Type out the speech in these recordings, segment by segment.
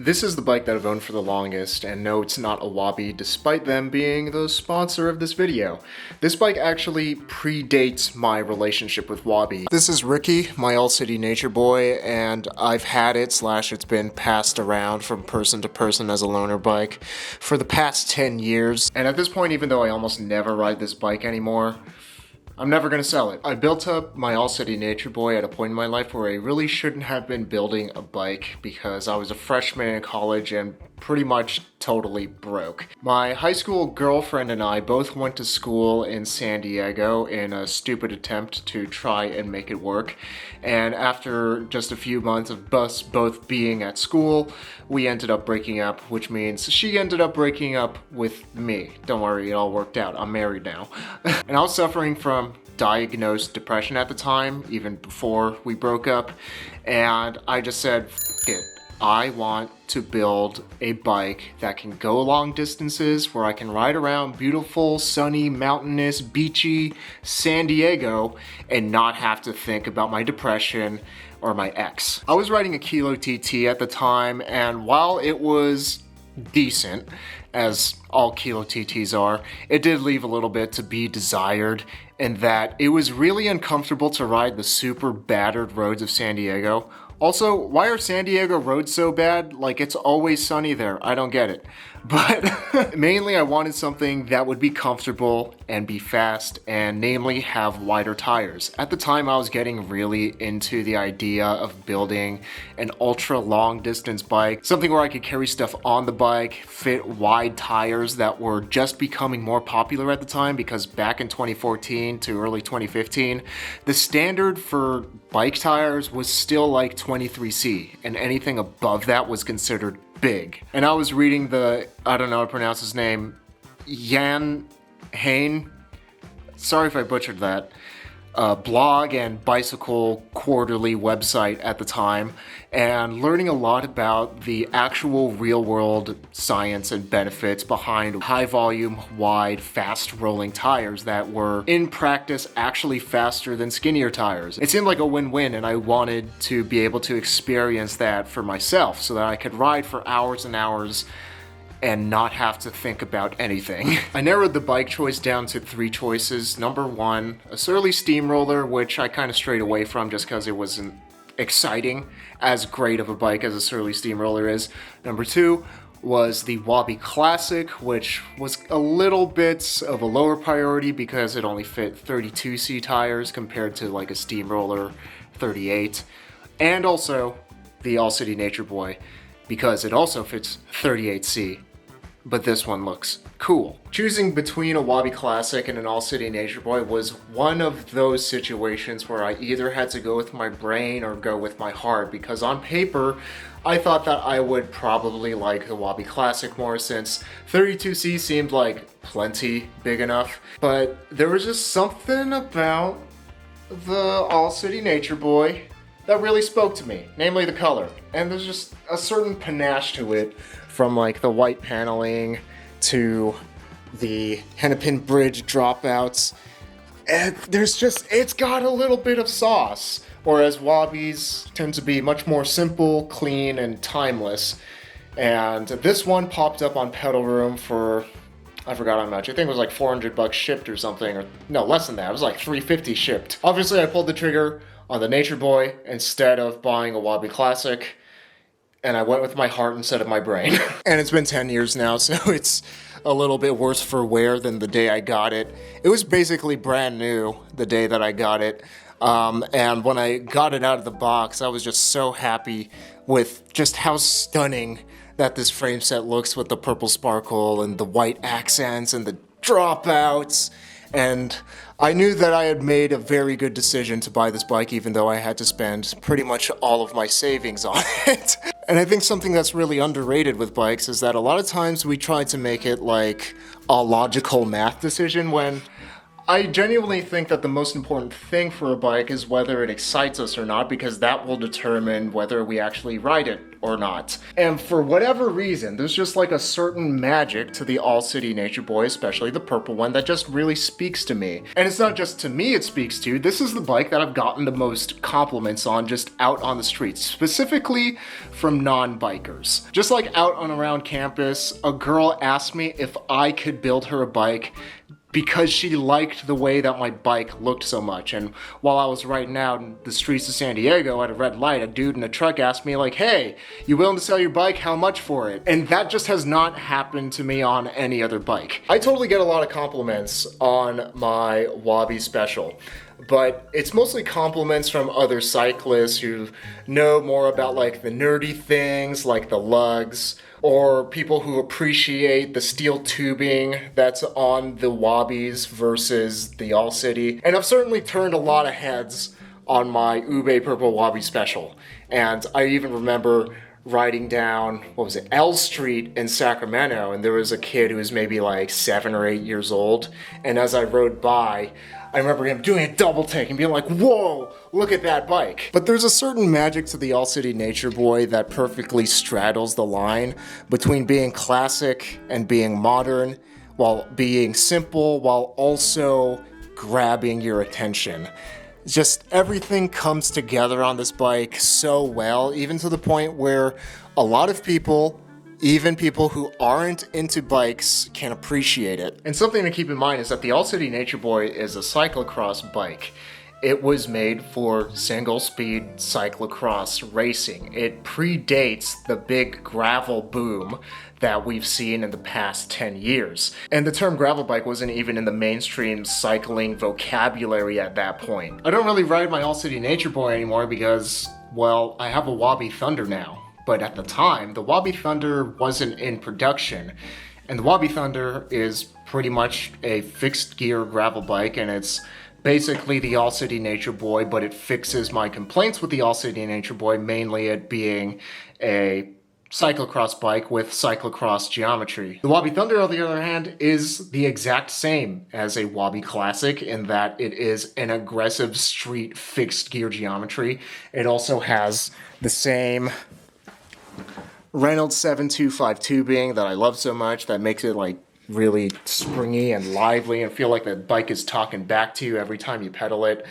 This is the bike that I've owned for the longest, and no, it's not a Wabi, despite them being the sponsor of this video. This bike actually predates my relationship with Wabi. This is Ricky, my all-city nature boy, and I've had it / it's been passed around from person to person as a loaner bike for the past 10 years. And at this point, even though I almost never ride this bike anymore, I'm never gonna sell it. I built up my all-city nature boy at a point in my life where I really shouldn't have been building a bike because I was a freshman in college and pretty much totally broke. My high school girlfriend and I both went to school in San Diego in a stupid attempt to try and make it work. And after just a few months of us both being at school, we ended up breaking up, which means she ended up breaking up with me. Don't worry, it all worked out. I'm married now. And I was suffering from diagnosed depression at the time, even before we broke up. And I just said, F it. I want to build a bike that can go long distances where I can ride around beautiful, sunny, mountainous, beachy San Diego and not have to think about my depression or my ex. I was riding a Kilo TT at the time, and while it was decent, as all Kilo TTs are, it did leave a little bit to be desired in that it was really uncomfortable to ride the super battered roads of San Diego. Also, why are San Diego roads so bad? Like, it's always sunny there. I don't get it. But mainly I wanted something that would be comfortable and be fast, and namely have wider tires. At the time, I was getting really into the idea of building an ultra long distance bike, something where I could carry stuff on the bike, fit wide tires that were just becoming more popular at the time, because back in 2014 to early 2015, the standard for bike tires was still like 23C, and anything above that was considered big. And I was reading the, I don't know how to pronounce his name, Jan Hain, sorry if I butchered that, blog and bicycle quarterly website at the time, and learning a lot about the actual real world science and benefits behind high volume, wide, fast rolling tires that were in practice actually faster than skinnier tires. It seemed like a win-win, and I wanted to be able to experience that for myself so that I could ride for hours and hours and not have to think about anything. I narrowed the bike choice down to 3 choices. Number 1, a Surly Steamroller, which I kind of strayed away from just because it wasn't exciting, as great of a bike as a Surly Steamroller is. Number 2 was the Wabi Classic, which was a little bit of a lower priority because it only fit 32C tires compared to like a Steamroller 38. And also the All-City Nature Boy, because it also fits 38C. But this one looks cool. Choosing between a Wabi Classic and an All-City Nature Boy was one of those situations where I either had to go with my brain or go with my heart, because on paper, I thought that I would probably like the Wabi Classic more since 32C seemed like plenty big enough. But there was just something about the All-City Nature Boy that really spoke to me, namely the color. And there's just a certain panache to it, from like the white paneling to the Hennepin Bridge dropouts. And it's got a little bit of sauce, whereas Wabis tend to be much more simple, clean, and timeless. And this one popped up on Pedal Room for, I forgot how much. I think it was like $400 shipped or something, or no, less than that. It was like $350 shipped. Obviously, I pulled the trigger on the Nature Boy instead of buying a Wabi Classic, and I went with my heart instead of my brain. And it's been 10 years now, so it's a little bit worse for wear than the day I got it. It was basically brand new the day that I got it. And when I got it out of the box, I was just so happy with just how stunning that this frame set looks with the purple sparkle and the white accents and the dropouts. And I knew that I had made a very good decision to buy this bike, even though I had to spend pretty much all of my savings on it. And I think something that's really underrated with bikes is that a lot of times we try to make it like a logical math decision, when I genuinely think that the most important thing for a bike is whether it excites us or not, because that will determine whether we actually ride it or not. And for whatever reason, there's just like a certain magic to the All City Nature Boy, especially the purple one, that just really speaks to me. And it's not just to me it speaks to, this is the bike that I've gotten the most compliments on just out on the streets, specifically from non-bikers. Just like out and around campus, a girl asked me if I could build her a bike because she liked the way that my bike looked so much. And while I was riding out in the streets of San Diego at a red light, a dude in a truck asked me like, hey, you willing to sell your bike? How much for it? And that just has not happened to me on any other bike. I totally get a lot of compliments on my Wabi Special, but it's mostly compliments from other cyclists who know more about like the nerdy things like the lugs, or people who appreciate the steel tubing that's on the Wabis versus the All City. And I've certainly turned a lot of heads on my Ube Purple Wabi Special. And I even remember riding down, L Street in Sacramento, and there was a kid who was maybe like 7 or 8 years old. And as I rode by, I remember him doing a double take and being like, whoa, look at that bike. But there's a certain magic to the All City Nature Boy that perfectly straddles the line between being classic and being modern, while being simple, while also grabbing your attention. Just everything comes together on this bike so well, even to the point where a lot of people, even people who aren't into bikes, can appreciate it. And something to keep in mind is that the All City Nature Boy is a cyclocross bike. It was made for single-speed cyclocross racing. It predates the big gravel boom that we've seen in the past 10 years. And the term gravel bike wasn't even in the mainstream cycling vocabulary at that point. I don't really ride my All City Nature Boy anymore because, well, I have a Wabi Thunder now. But at the time, the Wabi Thunder wasn't in production. And the Wabi Thunder is pretty much a fixed gear gravel bike, and it's basically the All City Nature Boy, but it fixes my complaints with the All City Nature Boy, mainly it being a cyclocross bike with cyclocross geometry. The Wabi Thunder, on the other hand, is the exact same as a Wabi Classic in that it is an aggressive street fixed gear geometry. It also has the same Reynolds 725 tubing that I love so much, that makes it like really springy and lively and feel like the bike is talking back to you every time you pedal it.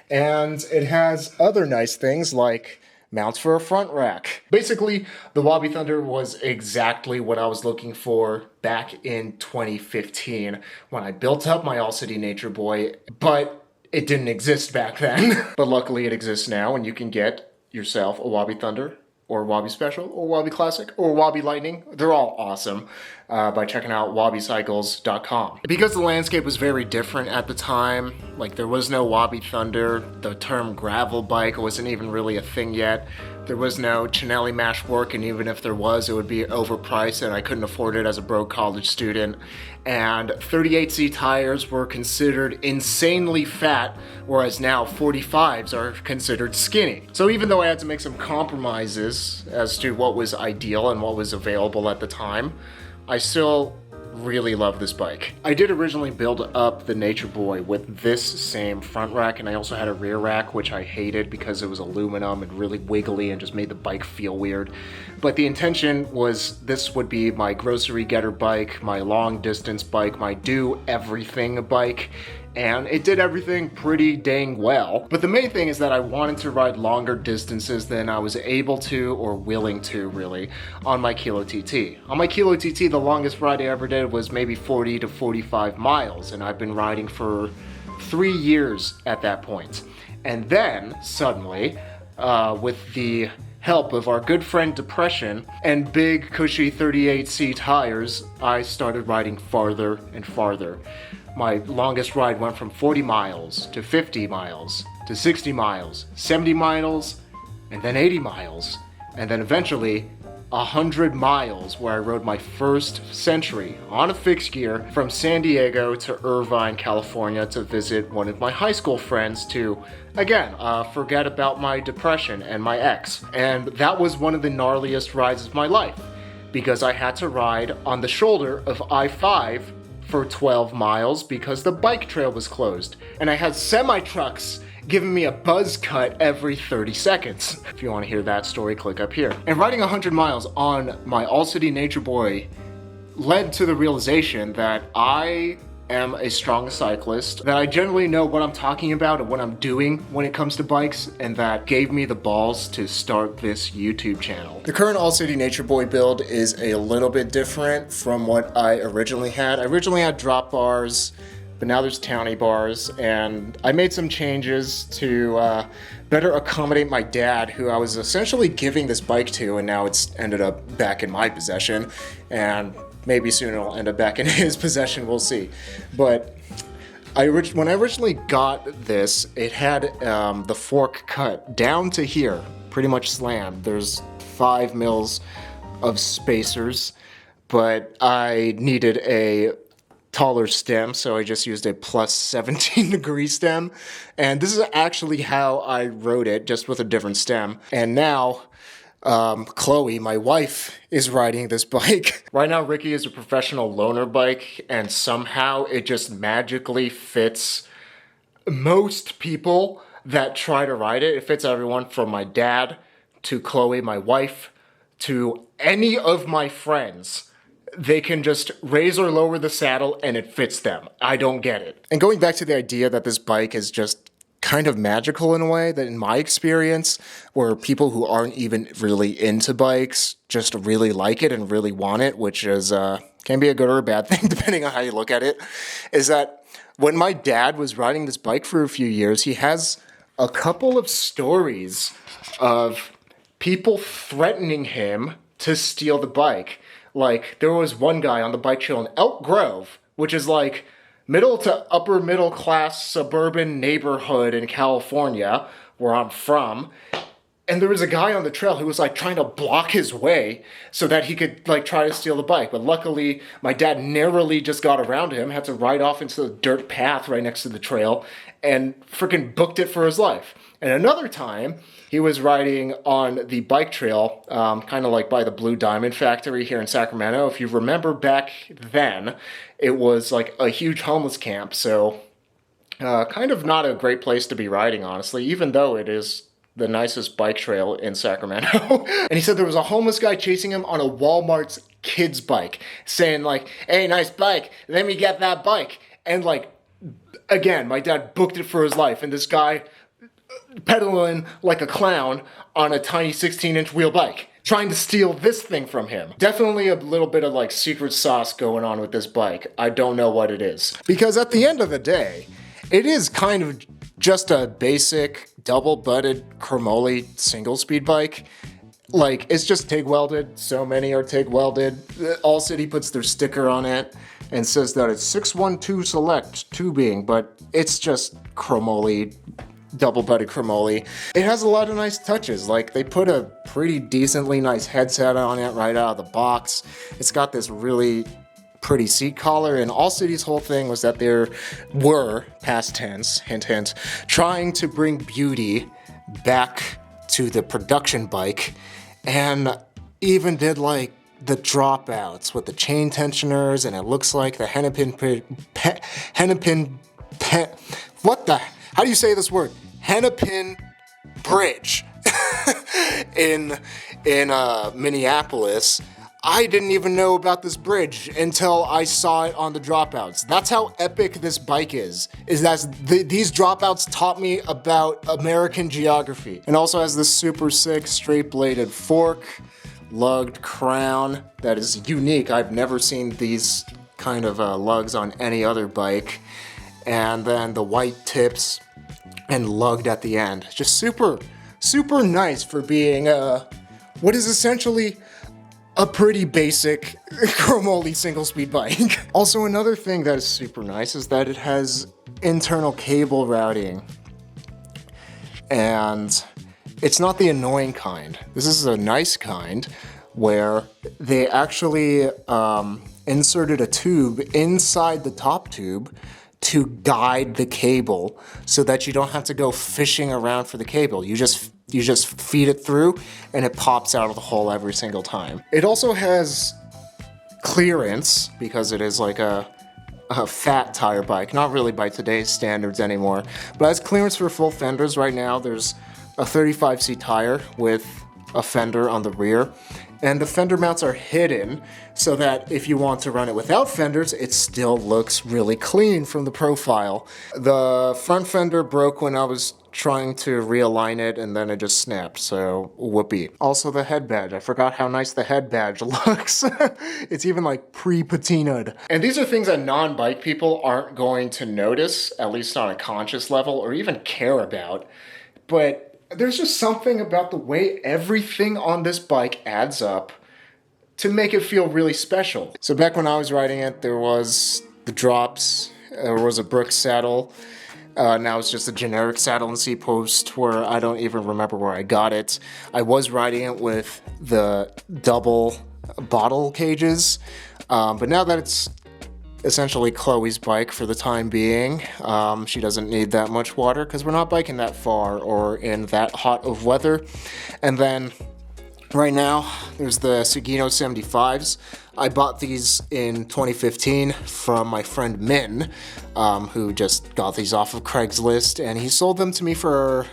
And it has other nice things like mounts for a front rack. Basically, the Wabi Thunder was exactly what I was looking for back in 2015 when I built up my All City Nature Boy, but it didn't exist back then. But luckily it exists now, and you can get yourself a Wabi Thunder, or Wabi Special, or Wabi Classic, or Wabi Lightning. They're all awesome by checking out wabicycles.com. Because the landscape was very different at the time, like there was no Wabi Thunder, the term gravel bike wasn't even really a thing yet. There was no Chinelli Mashwork, and even if there was, it would be overpriced and I couldn't afford it as a broke college student. And 38C tires were considered insanely fat, whereas now 45s are considered skinny. So even though I had to make some compromises as to what was ideal and what was available at the time, I still really love this bike. I did originally build up the Nature Boy with this same front rack, and I also had a rear rack, which I hated because it was aluminum and really wiggly and just made the bike feel weird. But the intention was this would be my grocery getter bike, my long distance bike, my do everything bike, and it did everything pretty dang well. But the main thing is that I wanted to ride longer distances than I was able to or willing to, really, on my Kilo TT. On my Kilo TT, the longest ride I ever did was maybe 40 to 45 miles, and I've been riding for 3 years at that point. And then, suddenly, with the help of our good friend Depression and big cushy 38C tires, I started riding farther and farther. My longest ride went from 40 miles to 50 miles to 60 miles, 70 miles, and then 80 miles, and then eventually 100 miles, where I rode my first Century on a fixed gear from San Diego to Irvine, California to visit one of my high school friends to, again, forget about my depression and my ex. And that was one of the gnarliest rides of my life, because I had to ride on the shoulder of I-5 for 12 miles because the bike trail was closed. And I had semi-trucks giving me a buzz cut every 30 seconds. If you want to hear that story, click up here. And riding 100 miles on my All-City Nature Boy led to the realization that I am a strong cyclist, that I generally know what I'm talking about and what I'm doing when it comes to bikes, and that gave me the balls to start this YouTube channel. The current All-City Nature Boy build is a little bit different from what I originally had. I originally had drop bars, but now there's townie bars, and I made some changes to better accommodate my dad, who I was essentially giving this bike to, and now it's ended up back in my possession, and maybe soon it'll end up back in his possession, we'll see. But when I originally got this, it had the fork cut down to here, pretty much slammed. There's 5 mils of spacers, but I needed a taller stem, so I just used a plus 17 degree stem. And this is actually how I rode it, just with a different stem. And now, Chloe, my wife, is riding this bike. Right now, Ricky is a professional loaner bike, and somehow it just magically fits most people that try to ride it. It fits everyone from my dad to Chloe, my wife, to any of my friends. They can just raise or lower the saddle and it fits them. I don't get it. And going back to the idea that this bike is just kind of magical in a way, that in my experience, where people who aren't even really into bikes just really like it and really want it, which is can be a good or a bad thing depending on how you look at it, is that when my dad was riding this bike for a few years, he has a couple of stories of people threatening him to steal the bike. Like, there was one guy on the bike trail in Elk Grove, which is like middle to upper middle class suburban neighborhood in California, where I'm from. And there was a guy on the trail who was like trying to block his way so that he could like try to steal the bike. But luckily, my dad narrowly just got around him, had to ride off into the dirt path right next to the trail, and freaking booked it for his life. And another time, he was riding on the bike trail, kind of like by the Blue Diamond Factory here in Sacramento. If you remember back then, it was like a huge homeless camp. So kind of not a great place to be riding, honestly, even though it is the nicest bike trail in Sacramento. And he said there was a homeless guy chasing him on a Walmart's kids bike, saying like, "Hey, nice bike, let me get that bike." And like, again, my dad booked it for his life, and this guy pedaling like a clown on a tiny 16-inch wheel bike, trying to steal this thing from him. Definitely a little bit of like secret sauce going on with this bike. I don't know what it is. Because at the end of the day, it is kind of just a basic double-butted chromoly single-speed bike. Like, it's just TIG welded. So many are TIG welded. All-City puts their sticker on it and says that it's 612 select tubing, but it's just chromoly, double-butted chromoly. It has a lot of nice touches. Like, they put a pretty decently nice headset on it right out of the box. It's got this really pretty seat collar, and All-City's whole thing was that there were, past tense, hint hint, trying to bring beauty back to the production bike, and even did like the dropouts with the chain tensioners, and it looks like the how do you say this word? Hennepin Bridge in Minneapolis. I didn't even know about this bridge until I saw it on the dropouts. That's how epic this bike is that these dropouts taught me about American geography. And also has this super sick straight-bladed fork, lugged crown that is unique. I've never seen these kind of lugs on any other bike. And then the white tips and lugged at the end. Just super, super nice for being what is essentially a pretty basic chromoly single-speed bike. Also, another thing that is super nice is that it has internal cable routing. And it's not the annoying kind. This is a nice kind where they actually inserted a tube inside the top tube to guide the cable so that you don't have to go fishing around for the cable. You just feed it through and it pops out of the hole every single time. It also has clearance because it is like a a fat tire bike, not really by today's standards anymore, but has clearance for full fenders. Right now there's a 35C tire with a fender on the rear, and the fender mounts are hidden so that if you want to run it without fenders, it still looks really clean from the profile. The front fender broke when I was trying to realign it, and then it just snapped, so whoopee. Also the head badge, I forgot how nice the head badge looks. It's even like pre-patinaed. And these are things that non-bike people aren't going to notice, at least on a conscious level, or even care about. But there's just something about the way everything on this bike adds up to make it feel really special. So back when I was riding it, there was the drops, there was a Brooks saddle. Now it's just a generic saddle and seat post where I don't even remember where I got it. I was riding it with the double bottle cages, but now that it's essentially Chloe's bike for the time being, she doesn't need that much water because we're not biking that far or in that hot of weather. And then right now there's the Sugino 75s. I bought these in 2015 from my friend Min, who just got these off of Craigslist, and he sold them to me for,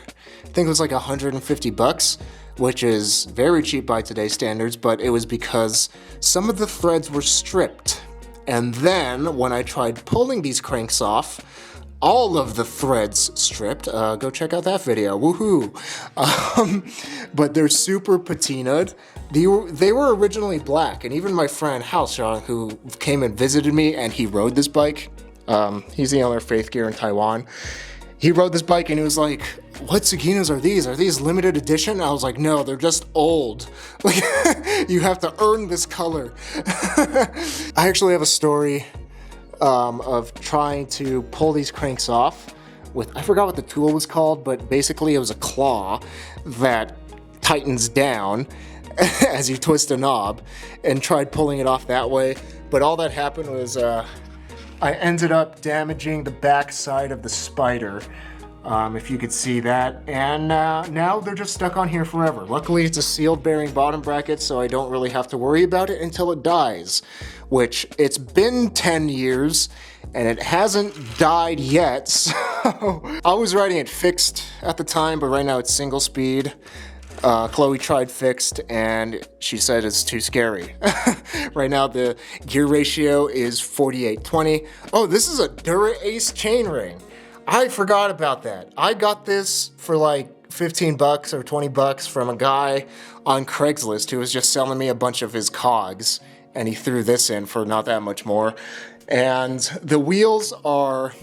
I think it was like $150, which is very cheap by today's standards, but it was because some of the threads were stripped. And then when I tried pulling these cranks off, all of the threads stripped. Go check out that video, woohoo. But they're super patinaed. They were originally black, and even my friend Halshang, who came and visited me, and he rode this bike. He's the owner of Faith Gear in Taiwan. He rode this bike and he was like, "What Suginos are these? Are these limited edition?" I was like, "No, they're just old. Like, you have to earn this color." I actually have a story of trying to pull these cranks off with, I forgot what the tool was called, but basically it was a claw that tightens down as you twist a knob, and tried pulling it off that way. But all that happened was I ended up damaging the back side of the Spider, if you could see that, and now they're just stuck on here forever. Luckily it's a sealed bearing bottom bracket, so I don't really have to worry about it until it dies, which it's been 10 years and it hasn't died yet. So I was riding it fixed at the time, but right now it's single speed. Chloe tried fixed and she said it's too scary. Right now the gear ratio is 48-20. Oh, this is a Dura Ace chainring. I forgot about that. I got this for like $15 or $20 from a guy on Craigslist who was just selling me a bunch of his cogs, and he threw this in for not that much more. And the wheels are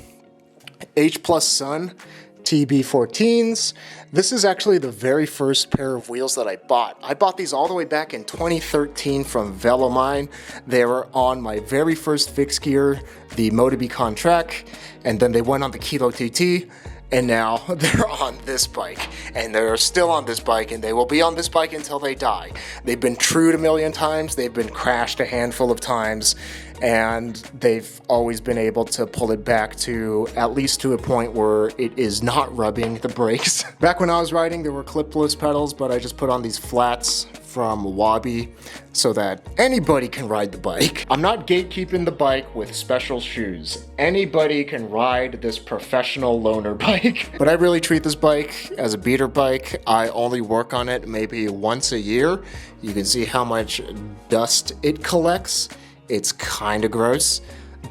H Plus Sun TB14s. This is actually the very first pair of wheels that I bought. I bought these all the way back in 2013 from Velomine. They were on my very first fixed gear, the Motobi Trek, and then they went on the Kilo TT, and now they're on this bike, and they're still on this bike, and they will be on this bike until they die. They've been trued a million times, they've been crashed a handful of times, and they've always been able to pull it back to at least to a point where it is not rubbing the brakes. Back when I was riding, there were clipless pedals, but I just put on these flats from Wabi so that anybody can ride the bike. I'm not gatekeeping the bike with special shoes. Anybody can ride this professional loaner bike. But I really treat this bike as a beater bike. I only work on it maybe once a year. You can see how much dust it collects. It's kind of gross,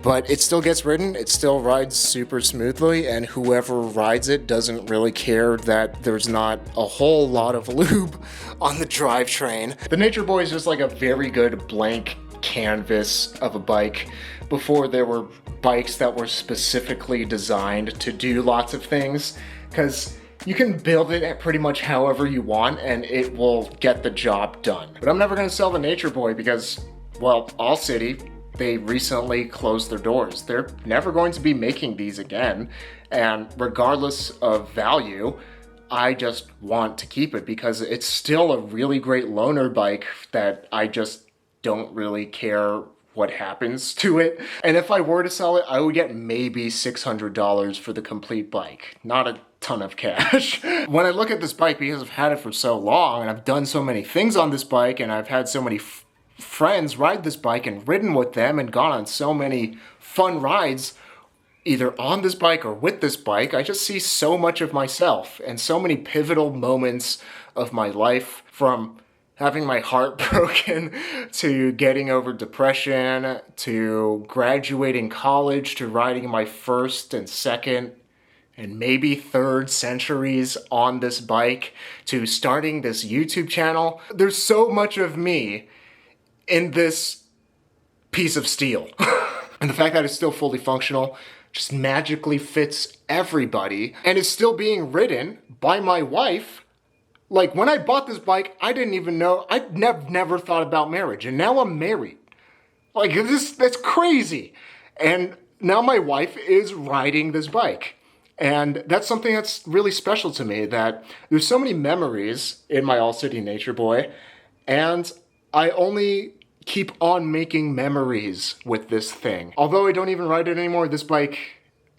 but it still gets ridden, it still rides super smoothly, and whoever rides it doesn't really care that there's not a whole lot of lube on the drivetrain. The Nature Boy is just like a very good blank canvas of a bike. Before there were bikes that were specifically designed to do lots of things, because you can build it at pretty much however you want and it will get the job done. But I'm never going to sell the Nature Boy because, well, All City, they recently closed their doors. They're never going to be making these again, and regardless of value, I just want to keep it because it's still a really great loaner bike that I just don't really care what happens to it. And if I were to sell it, I would get maybe $600 for the complete bike, not a ton of cash. When I look at this bike, because I've had it for so long and I've done so many things on this bike and I've had so many friends ride this bike and ridden with them and gone on so many fun rides either on this bike or with this bike, I just see so much of myself and so many pivotal moments of my life, from having my heart broken to getting over depression to graduating college to riding my first and second and maybe third centuries on this bike to starting this YouTube channel. There's so much of me in this piece of steel. And the fact that it's still fully functional just magically fits everybody and is still being ridden by my wife. Like, when I bought this bike, I didn't even know, I never thought about marriage, and now I'm married. Like, that's crazy. And now my wife is riding this bike. And that's something that's really special to me, that there's so many memories in my All City Nature Boy, and I only keep on making memories with this thing. Although I don't even ride it anymore, this bike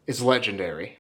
is legendary.